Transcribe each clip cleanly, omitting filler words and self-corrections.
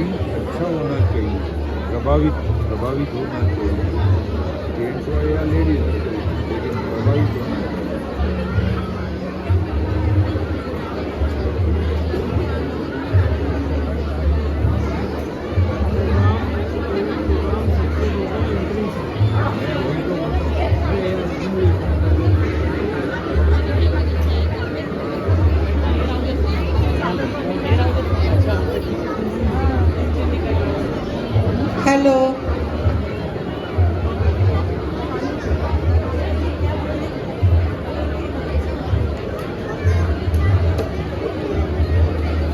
लेकिन अच्छा होना चाहिए, प्रभावित होना चाहिए, जेंट्स हो या लेडीज, लेकिन प्रभावित होना चाहिए। मैं वही तो hello,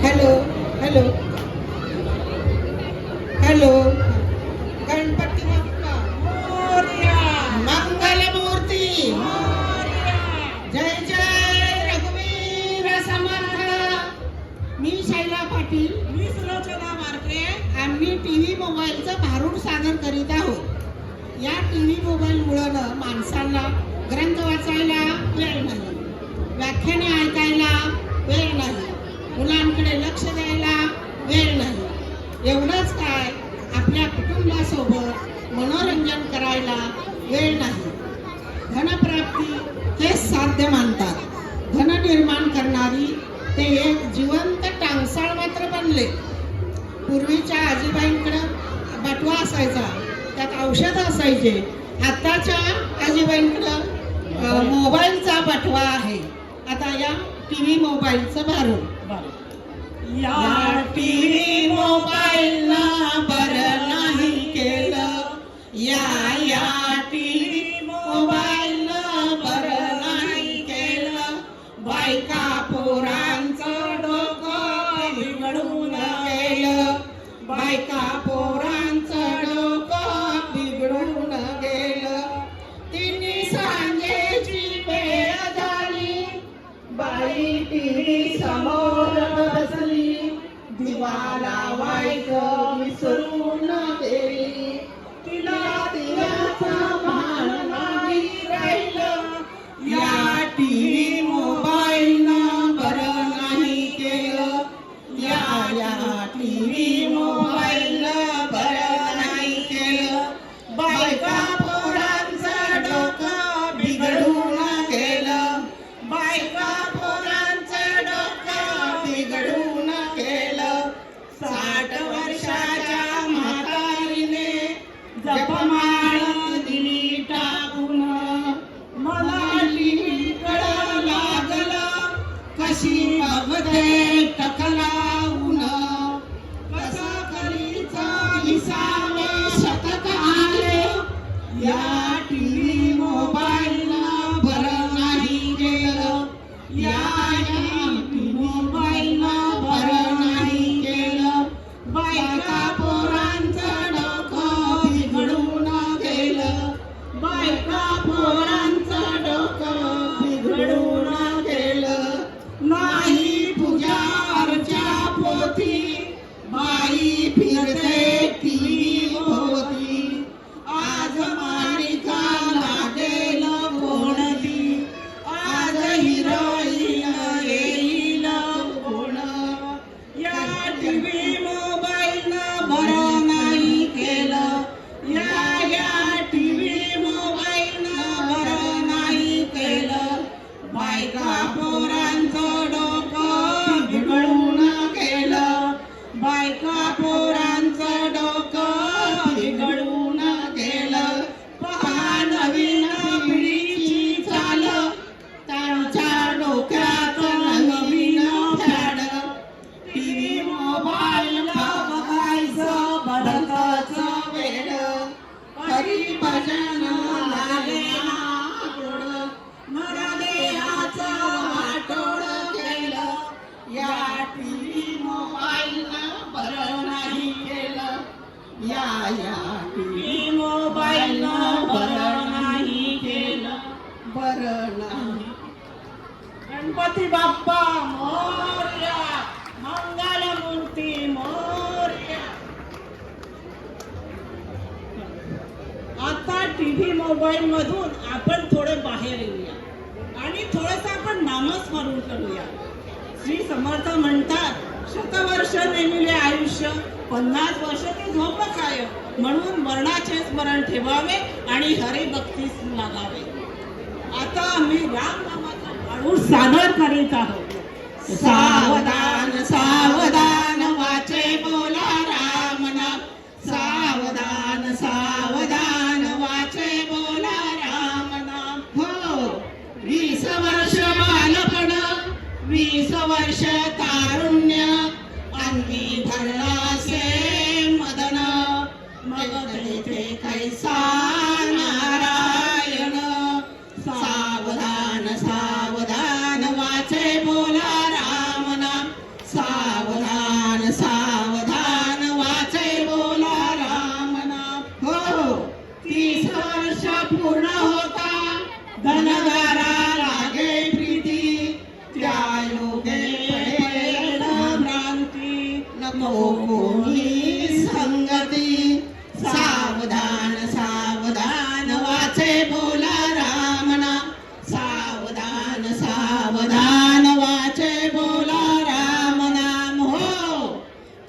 hello, hello, hello. Ganpati Bappa Morya, Mangalmurti Morya, जय जय रघुवीर समर्थ. मी शैला पाटील, मी सुलोचना मार्के. आम्ही टीव्ही मोबाईलचं भारूड सादर करीत आहोत. या टीव्ही मोबाईलमुळं माणसांना ग्रंथ वाचायला वेळ नाही, व्याख्याने ऐकायला वेळ नाही, मुलांकडे लक्ष द्यायला वेळ नाही. एवढंच काय, आपल्या कुटुंबासोबत मनोरंजन करायला वेळ नाही. धनप्राप्ती हेच साध्य मानतात. धन निर्माण करणारी ते एक जिवंत टांगसाळ मात्र बनले. पूर्वीच्या आजीबाईंकडे बटवा असायचा, त्यात औषध असायचे. आताच्या आजीबाईंकडे मोबाईलचा बटवा आहे. आता या टीव्ही मोबाईलचं भारूड. या टीव्ही मोबाईलनं बरं नाही केलं, या टीव्ही मोबाईलनं बरं नाही केलं. बायका पोरांचं डोकं बिघडून गेलं, बायका पोरांचं डोकं बिघडून गेलं. तिन्ही सांजेची वेळ झाली, बाई टीव्ही समोर बसली, दिवा लावायचं विसरून गेली. तिला दिव्याचं भान नाही राहिलं, या टीव्ही मोबाईलनं बरं नाही केलं, या टीव्ही मोबाईलनं बरं नाही केलं. बायका पोरांचं डोकं बिघडून गेलं, बायका पोरांचं डोकं बिघडून गेलं. 60 वर्षाच्या म्हातारीने जपमाळ दिली टाकून, मला टीव्हीकडं लागलं, कशी बघते टकलावून. कसं करीचं विसावे शतक आले, या टीव्ही मोबाईलनं बरं नाही केलं, या टीव्ही मोबाईलनं बरं नाही केलं. बायका पोरांचं डोकं बिघडून गेलं, बायका पोरांचं डोकं बिघडून गेलं. नाही पूजा अर्चा पोथी, बाई फिरते टीव्ही भोवती. आज मालिका लागेल कोणती, आज हिरोईन येईल कोण. या टीव्ही मोबाईलनं बरं नाही केलं, या टीव्ही मोबाईलनं बरं नाही केलं. बायका पोरांचं डोकं बिघडून गेलं, बायका पोरांचं डोकं बिघडून गेलं. पहा नवीन पिढीची चाल, त्यांच्या डोक्यात नवीन फॅड. टीव्ही मोबाईलला बघायचं बडकाचं वेड, हरिभजन लागे ना गोड, नरदेहाचं वाटोळ केलं. या टीव्ही मोबाईलनं बरं नाही केलं, या टीव्ही मोबाईलनं बरं नाही केलं, बरं नाही. गणपती बाप्पा मोरया, मंगलमूर्ती मोरया. आता टीव्ही मोबाईल मधून आपण थोडे बाहेर येऊया आणि थोडंसं आपण नामस्मरण करूया. श्री समर्थ म्हणतात, शतवर्ष नेमिले आयुष्य आयुष्य 50 वर्ष ते झोप काय, म्हणून मरणाचे स्मरण ठेवावे आणि हरिभक्तीस लागावे. आता आम्ही रामनामाचा माणूस सादर करीत आहोत. सावधान सावधान वाचे बोला राम नाम, सावधान सावधान वाचे बोला राम नाम. हो 20 वर्ष बालपण, 20 वर्ष तारुण्य, अंगी भरलासे मदन, मग तेथे कैसा नारायण. सावधान सावधान वाचे बोला राम नाम, सावधान सावधान वाचे बोला राम नाम. हो 30 वर्ष पूर्ण होता, धनगारा लागे प्रीती, त्या योगे पडेल भ्रांती, नको कोणी संगती. सावधान सावधान वाचे बोला राम नाम, सावधान सावधान वाचे बोला राम नाम. हो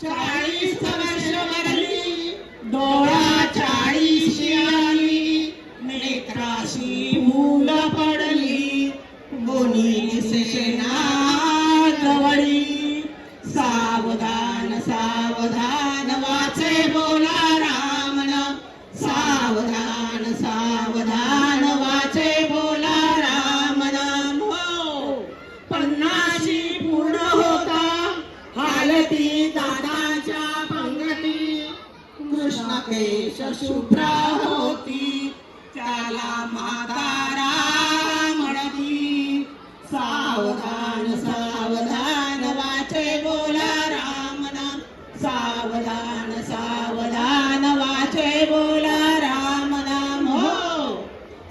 40 वर्ष वरली, डोळा 40 आली, नेत्राशी भूल पडली, बोनी सेना जवळी. सावधान सावधान वाचे बोला राम नाम, सावधान सावधान वाचे बोला राम नाम. हो 50 पूर्ण होता, हालती दादाच्या पंगती, कृष्ण केश शुभ्र होती, त्याला म्हातारा म्हणती. सावधान सावधान वाचे बोला राम नाम, सावधान सावधान वाचे बोला राम नाम. हो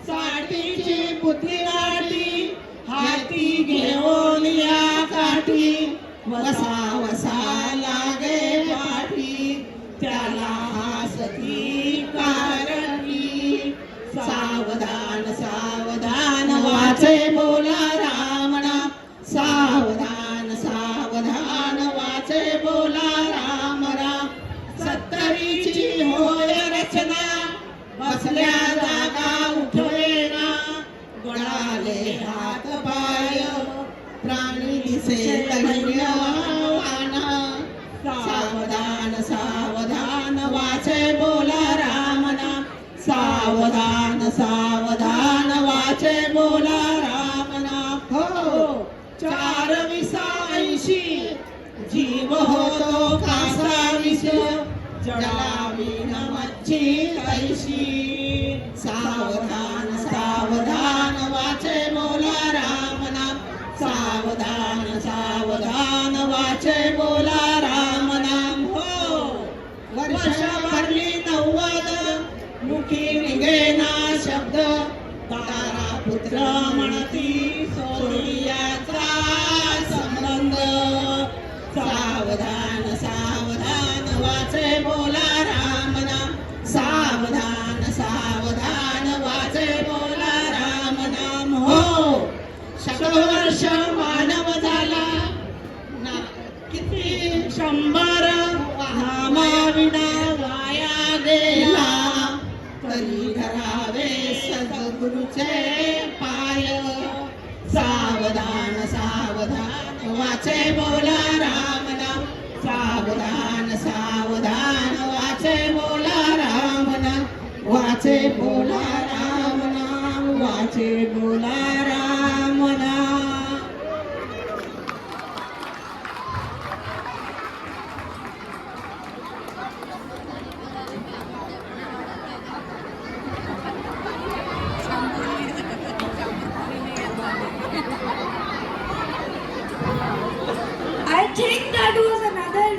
60ची पुतळी गाठी, हाती घेऊन या काठी, वसा वसा लागे पाठी, त्याला हासती कारणी. सावधान सावधान वाचे बोला राम नाम, सावधान सावधान वाचे बोला राम राम. 70ची होय रचना, बसल्या जागा उठवेना, गळाले हात पाय, प्राणी दिसे धैर्यवान. सावधान सावधान वाचे बोला राम नाम, सावधान सावधान वाचे बोला राम नाम. हो 480 जीव होतो कासा विष, जडावीन मच्छी कैशी. सावधान सावधान वाचे बोला राम नाम, सावधान सावधान वाचे बोला राम नाम. हो वर्ष भरली 90, मुखी निघेना शब्द, तारा पुत्र म्हणती सोडियाचा संबंध. सावधान सावधान वाचे बोला राम नाम, सावधान सावधान वाचे बोला राम नाम. हो 100 मानव झाला ना, किती 100 नामाविना वाया गेला, तरी धरावे सद्गुरूचे पाय. सावधान सावधान वाचे बोला राम नाम, सावधान सावधान वाचे बोला राम नाम, वाचे बोला राम नाम, वाचे बोला